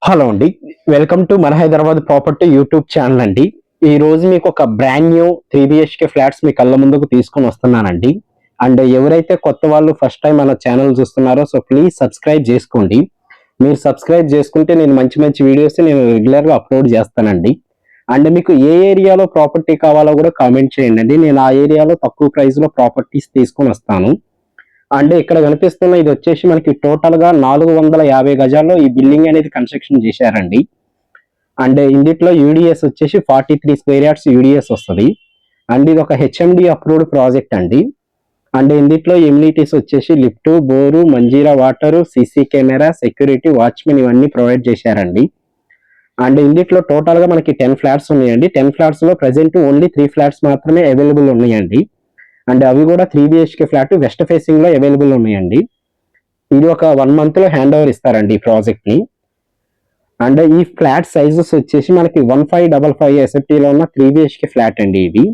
Hello అండి. Welcome to మన Hyderabad property YouTube channel అండి. ఈ రోజు మీకు ఒక బ్రాండ్ న్యూ 3 బిహెచ్‌కే ఫ్లాట్స్ మీ కళ్ళ ముందుకు తీసుకొని వస్తున్నానండి. అండ్ ఎవరైతే కొత్త వాళ్ళు ఫస్ట్ టైం మన ఛానల్ చూస్తున్నారో ప్లీజ్ సబ్స్క్రైబ్ చేసుకోండి. మీరు సబ్స్క్రైబ్ చేసుకుంటే నేను మంచి మంచి వీడియోస్ రెగ్యులర్‌గా అప్‌లోడ్ చేస్తానండి. అండ్ మీకు ఏ ఏరియాలో ప్రాపర్టీ కావాలో కూడా కామెంట్ చేయండి. నేను ఆ ఏరియాలో తక్కువ ప్రైస్‌లో ప్రాపర్టీస్ తీసుకొని వస్తాను. అంటే ఇక్కడ కనిపిస్తున్న ఇది వచ్చేసి మనకి టోటల్ గా 450 గజాల్లో ఈ బిల్డింగ్ అనేది కన్స్ట్రక్షన్ చేశారండి. అండ్ ఇందిట్లో యూడిఎస్ వచ్చేసి 43 స్క్వేర్ యార్డ్స్ యూడిఎస్ వస్తుంది. అండ్ ఇది ఒక హెచ్ఎండి అప్రూవ్డ్ ప్రాజెక్ట్ అండి. అండ్ ఇందిట్లో ఎమ్యూనిటీస్ వచ్చేసి lift, bore, Manjeera water, CC camera, security, watchmen ఇవన్నీ ప్రొవైడ్ చేశారండి. అండ్ ఇందిట్లో టోటల్ గా మనకి 10 ఫ్లాట్స్ ఉన్నాయండి. 10 ఫ్లాట్స్ లో ప్రెసెంట్ ఓన్లీ 3 ఫ్లాట్స్ మాత్రమే అవైలబుల్ ఉన్నాయండి. అండ్ అవి కూడా 3 బిహెచ్కే ఫ్లాట్ వెస్ట్ ఫేసింగ్ లో అవైలబుల్ ఉన్నాయండి. ఇది ఒక 1 మంత్ లో హ్యాండ్ ఓవర్ ఇస్తారండి ఈ ప్రాజెక్ట్ ని. అండ్ ఈ ఫ్లాట్ సైజెస్ వచ్చేసి మనకి 1555 ఎస్ఎఫ్టీ లో ఉన్న 3 బిహెచ్కే ఫ్లాట్ అండి ఇది.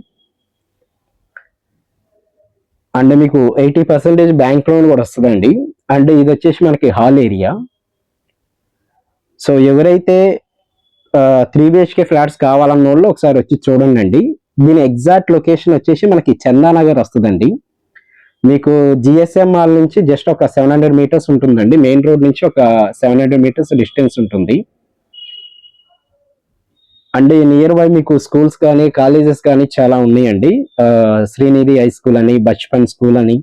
అండ్ మీకు 80% బ్యాంక్ లోన్ కూడా వస్తుందండి. అండ్ ఇది వచ్చేసి మనకి హాల్ ఏరియా. సో ఎవరైతే 3 బిహెచ్కే ఫ్లాట్స్ కావాలన్న వాళ్ళు ఒకసారి వచ్చి చూడండి. దీని ఎగ్జాక్ట్ లొకేషన్ వచ్చేసి మనకి చందానగర్ వస్తుందండి. మీకు జిఎస్ఎం మాల్ నుంచి జస్ట్ ఒక 700 మీటర్స్ ఉంటుందండి. మెయిన్ రోడ్ నుంచి ఒక 700 మీటర్స్ డిస్టెన్స్ ఉంటుంది. అండ్ నియర్ బై మీకు స్కూల్స్ కానీ కాలేజెస్ కానీ చాలా ఉన్నాయండి. శ్రీనిధి హై స్కూల్ అని, బచ్పన్ స్కూల్ అని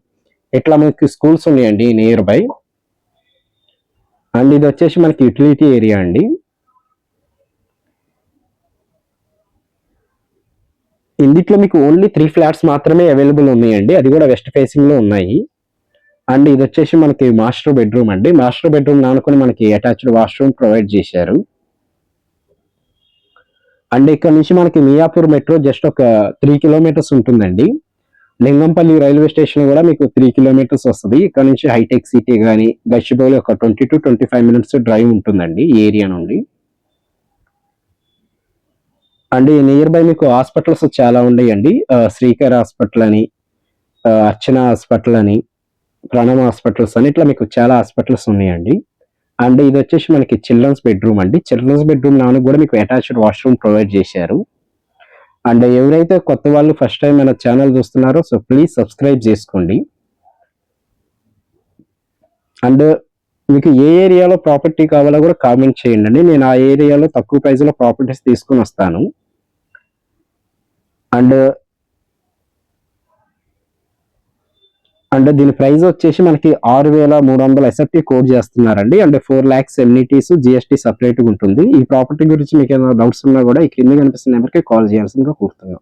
ఇట్లా మీకు స్కూల్స్ ఉన్నాయండి నియర్ బై. అండ్ ఇది వచ్చేసి మనకి యూటిలిటీ ఏరియా అండి. ఇందులో మీకు ఓన్లీ 3 ఫ్లాట్స్ మాత్రమే అవైలబుల్ ఉన్నాయండి. అది కూడా వెస్ట్ ఫేసింగ్ లో ఉన్నాయి. అండ్ ఇది వచ్చేసి మనకి మాస్టర్ బెడ్రూమ్ అండి. మాస్టర్ బెడ్రూమ్ నానుకొని మనకి అటాచ్డ్ వాష్రూమ్ ప్రొవైడ్ చేశారు. అండ్ ఇక్కడ నుంచి మనకి మియాపూర్ మెట్రో జస్ట్ ఒక 3 కిలోమీటర్స్ ఉంటుందండి. లింగంపల్లి రైల్వే స్టేషన్ కూడా మీకు 3 కిలోమీటర్స్ వస్తుంది. ఇక్కడ నుంచి హైటెక్ సిటీ కానీ గచ్చిబౌలి ఒక 20 to 25 మినిట్స్ డ్రైవ్ ఉంటుందండి ఈ ఏరియా నుండి. అండ్ నియర్ బై మీకు హాస్పిటల్స్ చాలా ఉన్నాయండి. శ్రీకర్ హాస్పిటల్ అని, అర్చన హాస్పిటల్ అని, ప్రణమ్ హాస్పిటల్స్ అని ఇట్లా మీకు చాలా హాస్పిటల్స్ ఉన్నాయండి. అండ్ ఇది వచ్చేసి మనకి చిల్డ్రన్స్ బెడ్రూమ్ అండి. చిల్డ్రన్స్ బెడ్రూమ్ నాను కూడా మీకు అటాచ్డ్ వాష్రూమ్ ప్రొవైడ్ చేశారు. అండ్ ఎవరైతే కొత్త వాళ్ళు ఫస్ట్ టైం మన ఛానల్ చూస్తున్నారో ప్లీజ్ సబ్స్క్రైబ్ చేసుకోండి. అండ్ మీకు ఏ ఏరియాలో ప్రాపర్టీ కావాలో కూడా కామెంట్ చేయండి. నేను ఆ ఏరియాలో తక్కువ ప్రైస్ లో ప్రాపర్టీస్ తీసుకుని వస్తాను. అండ్ అంటే దీని ప్రైస్ వచ్చేసి మనకి 6,300 ఎస్ఎఫ్టీ కోడ్ చేస్తున్నారండి. అంటే 4 lakhs ఎమ్యూనిటీస్, జిఎస్టీ సపరేట్గా ఉంటుంది. ఈ ప్రాపర్టీ గురించి మీకు ఏమైనా డౌట్స్ ఉన్నా కూడా ఈ కింద కనిపిస్తున్న నెంబర్కి కాల్ చేయాల్సిందిగా కోరుతున్నాం.